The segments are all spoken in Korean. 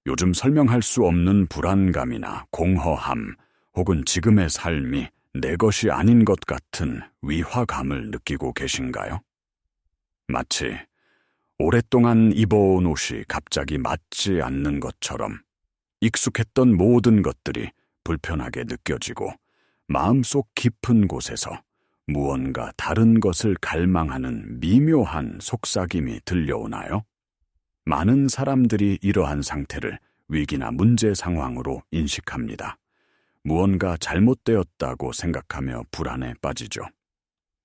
요즘 설명할 수 없는 불안감이나 공허함, 혹은 지금의 삶이 내 것이 아닌 것 같은 위화감을 느끼고 계신가요? 마치 오랫동안 입어온 옷이 갑자기 맞지 않는 것처럼 익숙했던 모든 것들이 불편하게 느껴지고 마음속 깊은 곳에서 무언가 다른 것을 갈망하는 미묘한 속삭임이 들려오나요? 많은 사람들이 이러한 상태를 위기나 문제 상황으로 인식합니다. 무언가 잘못되었다고 생각하며 불안에 빠지죠.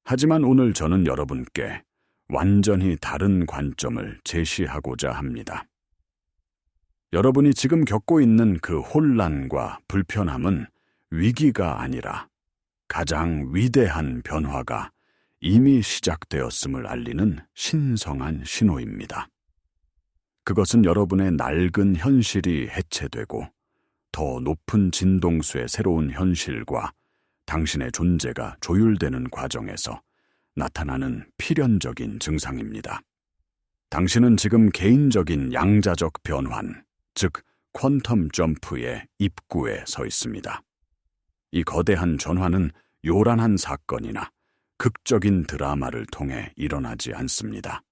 하지만 오늘 저는 여러분께 완전히 다른 관점을 제시하고자 합니다. 여러분이 지금 겪고 있는 그 혼란과 불편함은 위기가 아니라 가장 위대한 변화가 이미 시작되었음을 알리는 신성한 신호입니다. 그것은 여러분의 낡은 현실이 해체되고 더 높은 진동수의 새로운 현실과 당신의 존재가 조율되는 과정에서 나타나는 필연적인 증상입니다. 당신은 지금 개인적인 양자적 변환, 즉 퀀텀 점프의 입구에 서 있습니다. 이 거대한 전환은 요란한 사건이나 극적인 드라마를 통해 일어나지 않습니다.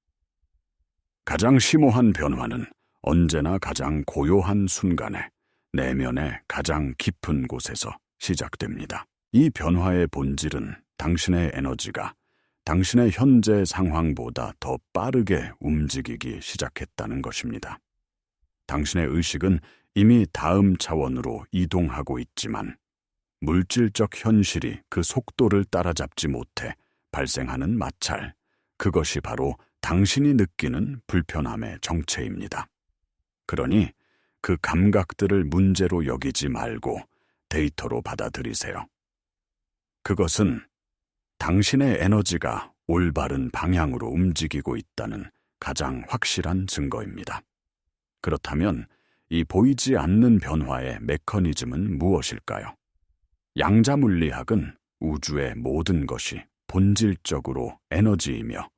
가장 심오한 변화는 언제나 가장 고요한 순간에 내면의 가장 깊은 곳에서 시작됩니다. 이 변화의 본질은 당신의 에너지가 당신의 현재 상황보다 더 빠르게 움직이기 시작했다는 것입니다. 당신의 의식은 이미 다음 차원으로 이동하고 있지만 물질적 현실이 그 속도를 따라잡지 못해 발생하는 마찰, 그것이 바로 당신이 느끼는 불편함의 정체입니다. 그러니 그 감각들을 문제로 여기지 말고 데이터로 받아들이세요. 그것은 당신의 에너지가 올바른 방향으로 움직이고 있다는 가장 확실한 증거입니다. 그렇다면 이 보이지 않는 변화의 메커니즘은 무엇일까요? 양자물리학은 우주의 모든 것이 본질적으로 에너지이며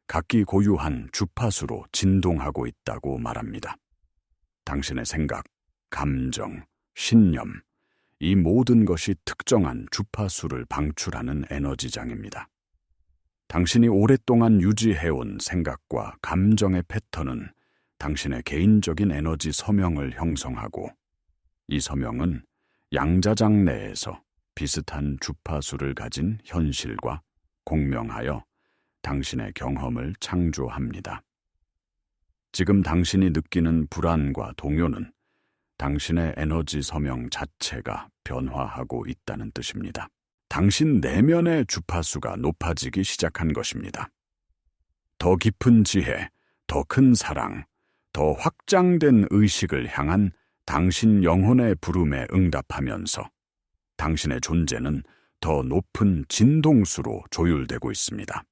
각기 고유한 주파수로 진동하고 있다고 말합니다. 당신의 생각, 감정, 신념, 이 모든 것이 특정한 주파수를 방출하는 에너지장입니다. 당신이 오랫동안 유지해온 생각과 감정의 패턴은 당신의 개인적인 에너지 서명을 형성하고 이 서명은 양자장 내에서 비슷한 주파수를 가진 현실과 공명하여 당신의 경험을 창조합니다. 지금 당신이 느끼는 불안과 동요는 당신의 에너지 서명 자체가 변화하고 있다는 뜻입니다. 당신 내면의 주파수가 높아지기 시작한 것입니다. 더 깊은 지혜, 더 큰 사랑, 더 확장된 의식을 향한 당신 영혼의 부름에 응답하면서 당신의 존재는 더 높은 진동수로 조율되고 있습니다.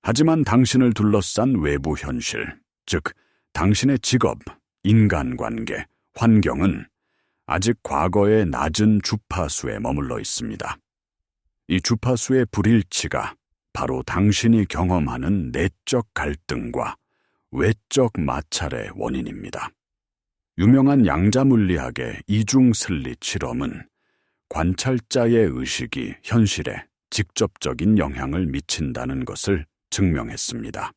하지만 당신을 둘러싼 외부 현실, 즉 당신의 직업, 인간관계, 환경은 아직 과거의 낮은 주파수에 머물러 있습니다. 이 주파수의 불일치가 바로 당신이 경험하는 내적 갈등과 외적 마찰의 원인입니다. 유명한 양자물리학의 이중슬릿 실험은 관찰자의 의식이 현실에 직접적인 영향을 미친다는 것을 증명했습니다.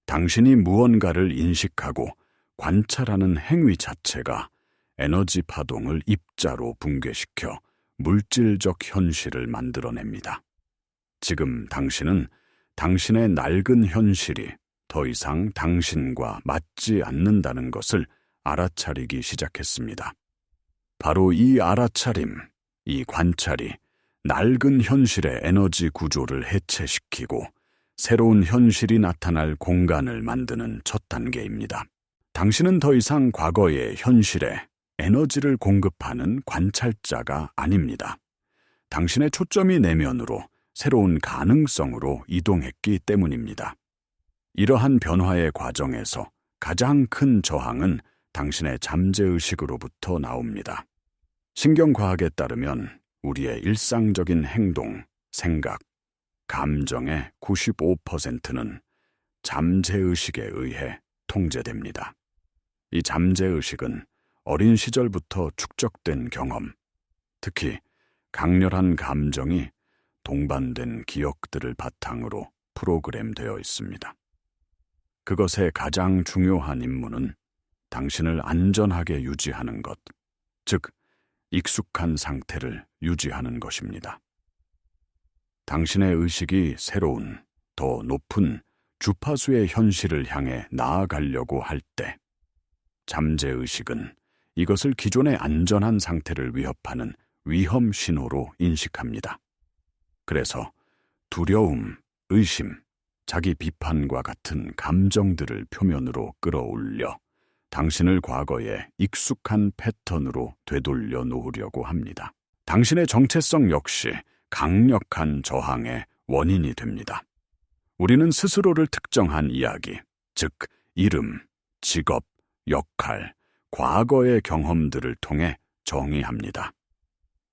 당신이 무언가를 인식하고 관찰하는 행위 자체가 에너지 파동을 입자로 붕괴시켜 물질적 현실을 만들어냅니다. 지금 당신은 당신의 낡은 현실이 더 이상 당신과 맞지 않는다는 것을 알아차리기 시작했습니다. 바로 이 알아차림, 이 관찰이 낡은 현실의 에너지 구조를 해체시키고 새로운 현실이 나타날 공간을 만드는 첫 단계입니다. 당신은 더 이상 과거의 현실에 에너지를 공급하는 관찰자가 아닙니다. 당신의 초점이 내면으로 새로운 가능성으로 이동했기 때문입니다. 이러한 변화의 과정에서 가장 큰 저항은 당신의 잠재의식으로부터 나옵니다. 신경과학에 따르면 우리의 일상적인 행동, 생각, 감정의 95%는 잠재의식에 의해 통제됩니다. 이 잠재의식은 어린 시절부터 축적된 경험, 특히 강렬한 감정이 동반된 기억들을 바탕으로 프로그램되어 있습니다. 그것의 가장 중요한 임무는 당신을 안전하게 유지하는 것, 즉 익숙한 상태를 유지하는 것입니다. 당신의 의식이 새로운, 더 높은 주파수의 현실을 향해 나아가려고 할 때, 잠재의식은 이것을 기존의 안전한 상태를 위협하는 위험 신호로 인식합니다. 그래서 두려움, 의심, 자기 비판과 같은 감정들을 표면으로 끌어올려 당신을 과거의 익숙한 패턴으로 되돌려 놓으려고 합니다. 당신의 정체성 역시 강력한 저항의 원인이 됩니다. 우리는 스스로를 특정한 이야기, 즉 이름, 직업, 역할, 과거의 경험들을 통해 정의합니다.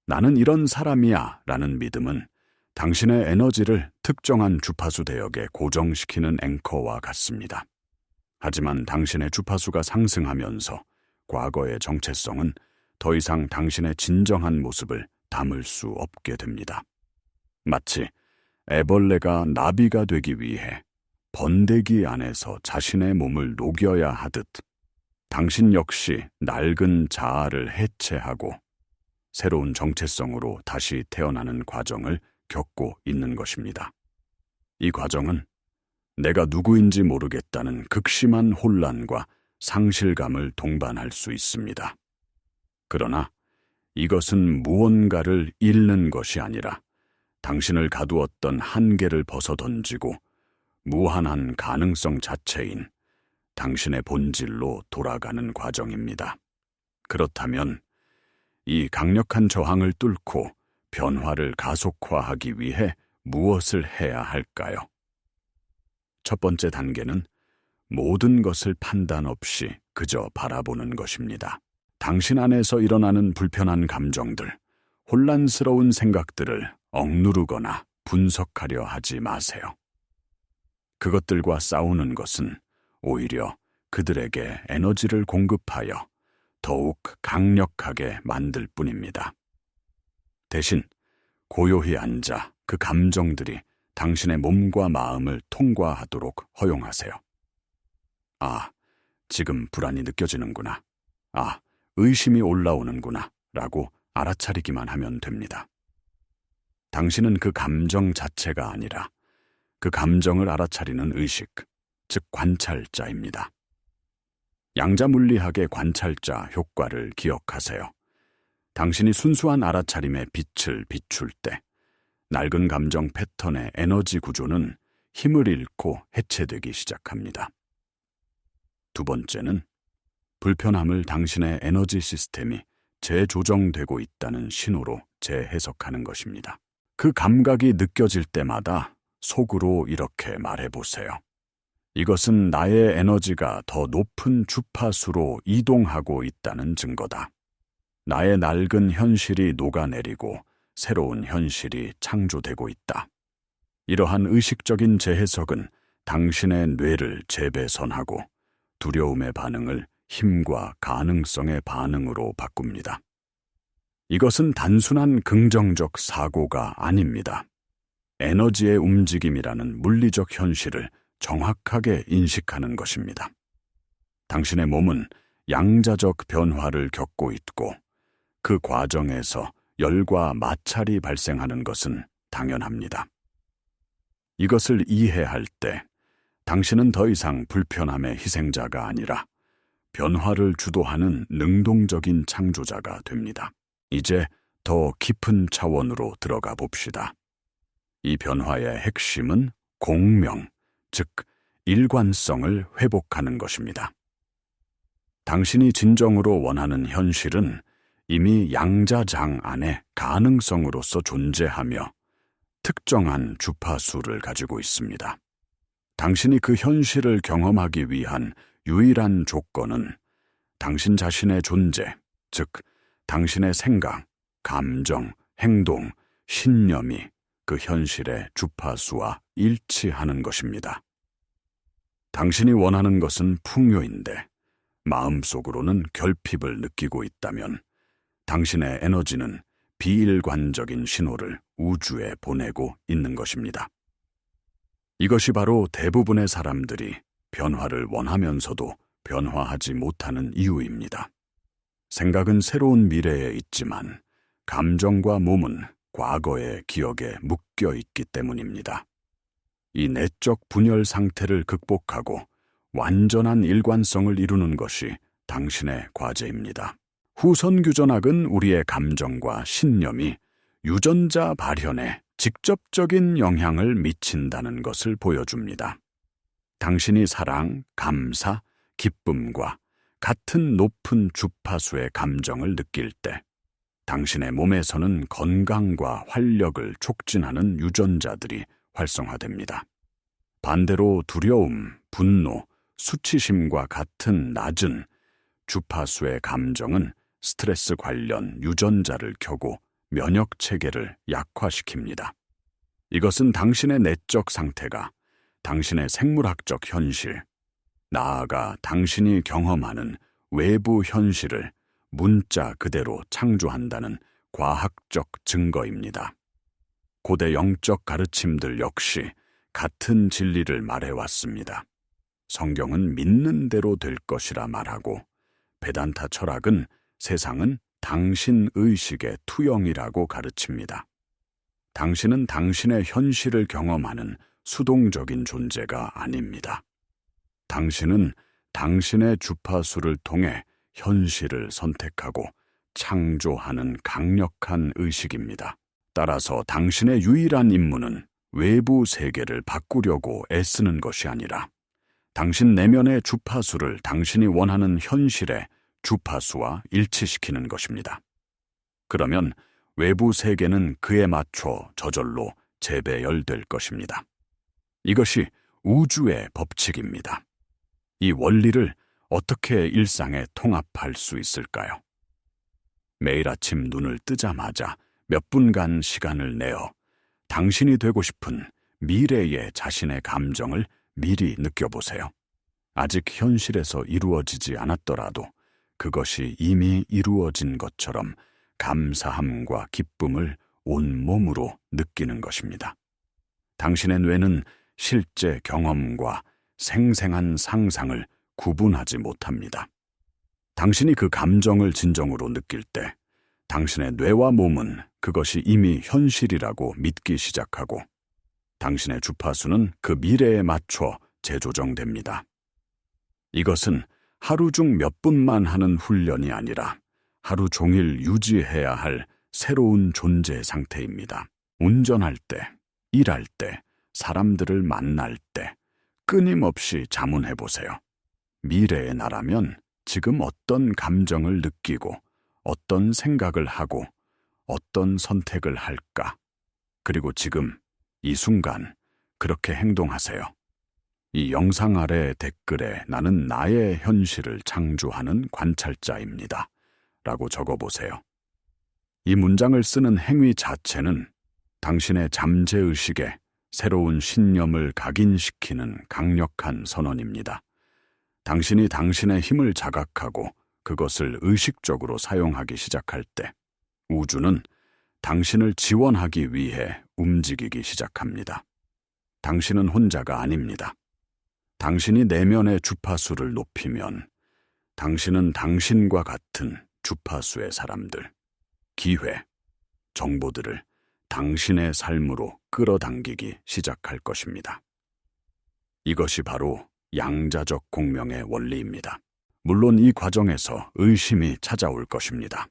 나는 이런 사람이야 라는 믿음은 당신의 에너지를 특정한 주파수 대역에 고정시키는 앵커와 같습니다. 하지만 당신의 주파수가 상승하면서 과거의 정체성은 더 이상 당신의 진정한 모습을 담을 수 없게 됩니다. 마치 애벌레가 나비가 되기 위해 번데기 안에서 자신의 몸을 녹여야 하듯 당신 역시 낡은 자아를 해체하고 새로운 정체성으로 다시 태어나는 과정을 겪고 있는 것입니다. 이 과정은 내가 누구인지 모르겠다는 극심한 혼란과 상실감을 동반할 수 있습니다. 그러나 이것은 무언가를 잃는 것이 아니라 당신을 가두었던 한계를 벗어던지고 무한한 가능성 자체인 당신의 본질로 돌아가는 과정입니다. 그렇다면 이 강력한 저항을 뚫고 변화를 가속화하기 위해 무엇을 해야 할까요? 첫 번째 단계는 모든 것을 판단 없이 그저 바라보는 것입니다. 당신 안에서 일어나는 불편한 감정들, 혼란스러운 생각들을 억누르거나 분석하려 하지 마세요. 그것들과 싸우는 것은 오히려 그들에게 에너지를 공급하여 더욱 강력하게 만들 뿐입니다. 대신 고요히 앉아 그 감정들이 당신의 몸과 마음을 통과하도록 허용하세요. 아, 지금 불안이 느껴지는구나. 아, 의심이 올라오는구나. 라고 알아차리기만 하면 됩니다. 당신은 그 감정 자체가 아니라 그 감정을 알아차리는 의식, 즉 관찰자입니다. 양자물리학의 관찰자 효과를 기억하세요. 당신이 순수한 알아차림의 빛을 비출 때 낡은 감정 패턴의 에너지 구조는 힘을 잃고 해체되기 시작합니다. 두 번째는 불편함을 당신의 에너지 시스템이 재조정되고 있다는 신호로 재해석하는 것입니다. 그 감각이 느껴질 때마다 속으로 이렇게 말해보세요. 이것은 나의 에너지가 더 높은 주파수로 이동하고 있다는 증거다. 나의 낡은 현실이 녹아내리고 새로운 현실이 창조되고 있다. 이러한 의식적인 재해석은 당신의 뇌를 재배선하고 두려움의 반응을 힘과 가능성의 반응으로 바꿉니다. 이것은 단순한 긍정적 사고가 아닙니다. 에너지의 움직임이라는 물리적 현실을 정확하게 인식하는 것입니다. 당신의 몸은 양자적 변화를 겪고 있고 그 과정에서 열과 마찰이 발생하는 것은 당연합니다. 이것을 이해할 때 당신은 더 이상 불편함의 희생자가 아니라 변화를 주도하는 능동적인 창조자가 됩니다. 이제 더 깊은 차원으로 들어가 봅시다. 이 변화의 핵심은 공명, 즉 일관성을 회복하는 것입니다. 당신이 진정으로 원하는 현실은 이미 양자장 안에 가능성으로서 존재하며 특정한 주파수를 가지고 있습니다. 당신이 그 현실을 경험하기 위한 유일한 조건은 당신 자신의 존재, 즉 당신의 생각, 감정, 행동, 신념이 그 현실의 주파수와 일치하는 것입니다. 당신이 원하는 것은 풍요인데 마음속으로는 결핍을 느끼고 있다면 당신의 에너지는 비일관적인 신호를 우주에 보내고 있는 것입니다. 이것이 바로 대부분의 사람들이 변화를 원하면서도 변화하지 못하는 이유입니다. 생각은 새로운 미래에 있지만 감정과 몸은 과거의 기억에 묶여 있기 때문입니다. 이 내적 분열 상태를 극복하고 완전한 일관성을 이루는 것이 당신의 과제입니다. 후선규전학은 우리의 감정과 신념이 유전자 발현에 직접적인 영향을 미친다는 것을 보여줍니다. 당신이 사랑, 감사, 기쁨과 같은 높은 주파수의 감정을 느낄 때 당신의 몸에서는 건강과 활력을 촉진하는 유전자들이 활성화됩니다. 반대로 두려움, 분노, 수치심과 같은 낮은 주파수의 감정은 스트레스 관련 유전자를 켜고 면역 체계를 약화시킵니다. 이것은 당신의 내적 상태가 당신의 생물학적 현실, 나아가 당신이 경험하는 외부 현실을 문자 그대로 창조한다는 과학적 증거입니다. 고대 영적 가르침들 역시 같은 진리를 말해왔습니다. 성경은 믿는 대로 될 것이라 말하고 베단타 철학은 세상은 당신 의식의 투영이라고 가르칩니다. 당신은 당신의 현실을 경험하는 수동적인 존재가 아닙니다. 당신은 당신의 주파수를 통해 현실을 선택하고 창조하는 강력한 의식입니다. 따라서 당신의 유일한 임무는 외부 세계를 바꾸려고 애쓰는 것이 아니라 당신 내면의 주파수를 당신이 원하는 현실의 주파수와 일치시키는 것입니다. 그러면 외부 세계는 그에 맞춰 저절로 재배열될 것입니다. 이것이 우주의 법칙입니다. 이 원리를 어떻게 일상에 통합할 수 있을까요? 매일 아침 눈을 뜨자마자 몇 분간 시간을 내어 당신이 되고 싶은 미래의 자신의 감정을 미리 느껴보세요. 아직 현실에서 이루어지지 않았더라도 그것이 이미 이루어진 것처럼 감사함과 기쁨을 온몸으로 느끼는 것입니다. 당신의 뇌는 실제 경험과 생생한 상상을 구분하지 못합니다. 당신이 그 감정을 진정으로 느낄 때 당신의 뇌와 몸은 그것이 이미 현실이라고 믿기 시작하고 당신의 주파수는 그 미래에 맞춰 재조정됩니다. 이것은 하루 중 몇 분만 하는 훈련이 아니라 하루 종일 유지해야 할 새로운 존재 상태입니다. 운전할 때, 일할 때, 사람들을 만날 때 끊임없이 자문해 보세요. 미래의 나라면 지금 어떤 감정을 느끼고 어떤 생각을 하고 어떤 선택을 할까? 그리고 지금 이 순간 그렇게 행동하세요. 이 영상 아래 댓글에 나는 나의 현실을 창조하는 관찰자입니다. 라고 적어보세요. 이 문장을 쓰는 행위 자체는 당신의 잠재의식에 새로운 신념을 각인시키는 강력한 선언입니다. 당신이 당신의 힘을 자각하고 그것을 의식적으로 사용하기 시작할 때 우주는 당신을 지원하기 위해 움직이기 시작합니다. 당신은 혼자가 아닙니다. 당신이 내면의 주파수를 높이면 당신은 당신과 같은 주파수의 사람들, 기회, 정보들을 당신의 삶으로 끌어당기기 시작할 것입니다. 이것이 바로 양자적 공명의 원리입니다. 물론 이 과정에서 의심이 찾아올 것입니다.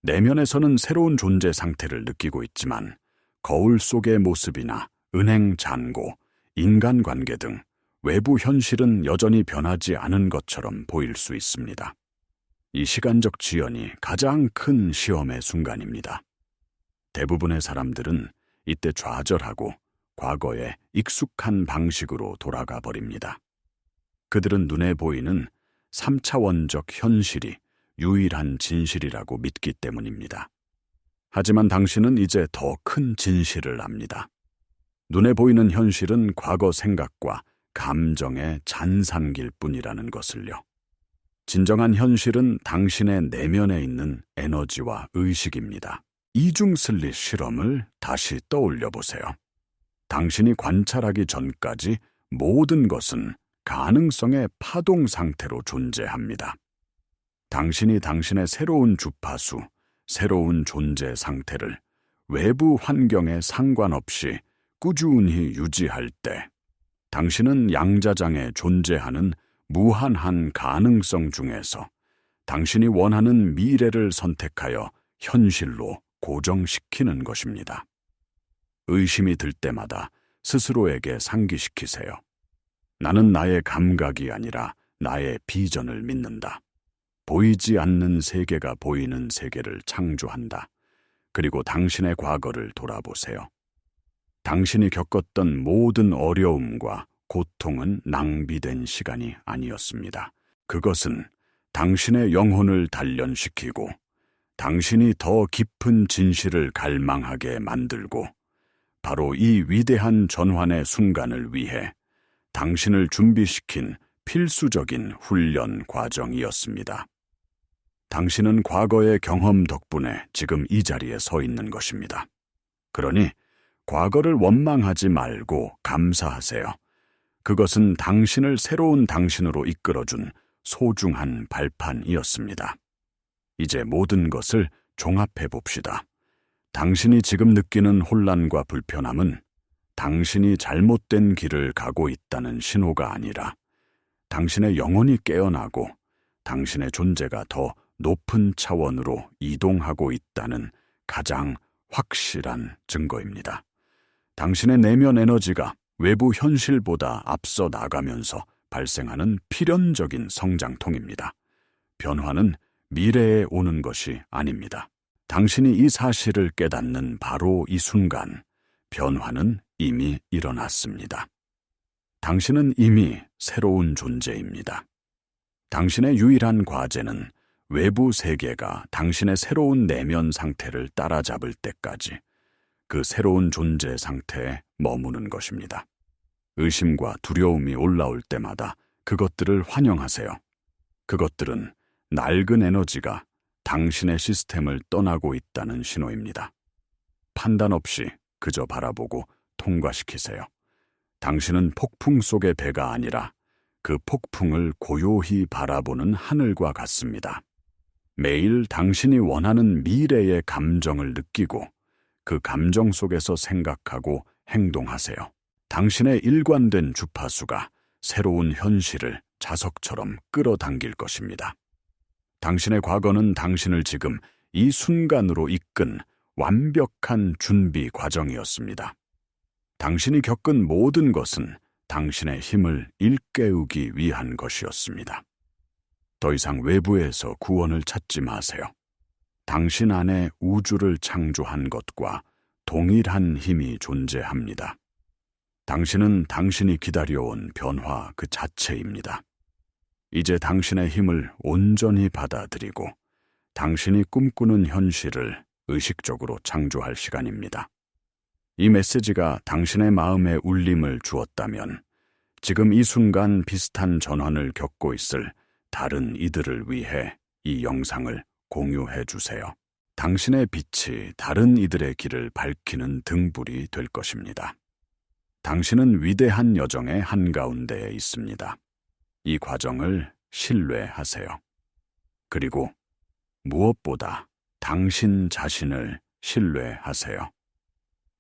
내면에서는 새로운 존재 상태를 느끼고 있지만 거울 속의 모습이나 은행 잔고, 인간관계 등 외부 현실은 여전히 변하지 않은 것처럼 보일 수 있습니다. 이 시간적 지연이 가장 큰 시험의 순간입니다. 대부분의 사람들은 이때 좌절하고 과거의 익숙한 방식으로 돌아가 버립니다. 그들은 눈에 보이는 3차원적 현실이 유일한 진실이라고 믿기 때문입니다. 하지만 당신은 이제 더 큰 진실을 압니다. 눈에 보이는 현실은 과거 생각과 감정의 잔산길 뿐이라는 것을요. 진정한 현실은 당신의 내면에 있는 에너지와 의식입니다. 이중 슬릿 실험을 다시 떠올려 보세요. 당신이 관찰하기 전까지 모든 것은 가능성의 파동 상태로 존재합니다. 당신이 당신의 새로운 주파수, 새로운 존재 상태를 외부 환경에 상관없이 꾸준히 유지할 때, 당신은 양자장에 존재하는 무한한 가능성 중에서 당신이 원하는 미래를 선택하여 현실로 고정시키는 것입니다. 의심이 들 때마다 스스로에게 상기시키세요. 나는 나의 감각이 아니라 나의 비전을 믿는다. 보이지 않는 세계가 보이는 세계를 창조한다. 그리고 당신의 과거를 돌아보세요. 당신이 겪었던 모든 어려움과 고통은 낭비된 시간이 아니었습니다. 그것은 당신의 영혼을 단련시키고 당신이 더 깊은 진실을 갈망하게 만들고 바로 이 위대한 전환의 순간을 위해 당신을 준비시킨 필수적인 훈련 과정이었습니다. 당신은 과거의 경험 덕분에 지금 이 자리에 서 있는 것입니다. 그러니 과거를 원망하지 말고 감사하세요. 그것은 당신을 새로운 당신으로 이끌어준 소중한 발판이었습니다. 이제 모든 것을 종합해 봅시다. 당신이 지금 느끼는 혼란과 불편함은 당신이 잘못된 길을 가고 있다는 신호가 아니라 당신의 영혼이 깨어나고 당신의 존재가 더 높은 차원으로 이동하고 있다는 가장 확실한 증거입니다. 당신의 내면 에너지가 외부 현실보다 앞서 나가면서 발생하는 필연적인 성장통입니다. 변화는 미래에 오는 것이 아닙니다. 당신이 이 사실을 깨닫는 바로 이 순간, 변화는 이미 일어났습니다. 당신은 이미 새로운 존재입니다. 당신의 유일한 과제는 외부 세계가 당신의 새로운 내면 상태를 따라잡을 때까지 그 새로운 존재 상태에 머무는 것입니다. 의심과 두려움이 올라올 때마다 그것들을 환영하세요. 그것들은 낡은 에너지가 당신의 시스템을 떠나고 있다는 신호입니다. 판단 없이 그저 바라보고 통과시키세요. 당신은 폭풍 속의 배가 아니라 그 폭풍을 고요히 바라보는 하늘과 같습니다. 매일 당신이 원하는 미래의 감정을 느끼고 그 감정 속에서 생각하고 행동하세요. 당신의 일관된 주파수가 새로운 현실을 자석처럼 끌어당길 것입니다. 당신의 과거는 당신을 지금 이 순간으로 이끈 완벽한 준비 과정이었습니다. 당신이 겪은 모든 것은 당신의 힘을 일깨우기 위한 것이었습니다. 더 이상 외부에서 구원을 찾지 마세요. 당신 안에 우주를 창조한 것과 동일한 힘이 존재합니다. 당신은 당신이 기다려온 변화 그 자체입니다. 이제 당신의 힘을 온전히 받아들이고 당신이 꿈꾸는 현실을 의식적으로 창조할 시간입니다. 이 메시지가 당신의 마음에 울림을 주었다면 지금 이 순간 비슷한 전환을 겪고 있을 다른 이들을 위해 이 영상을 공유해 주세요. 당신의 빛이 다른 이들의 길을 밝히는 등불이 될 것입니다. 당신은 위대한 여정의 한가운데에 있습니다. 이 과정을 신뢰하세요. 그리고 무엇보다 당신 자신을 신뢰하세요.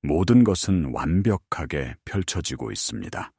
모든 것은 완벽하게 펼쳐지고 있습니다.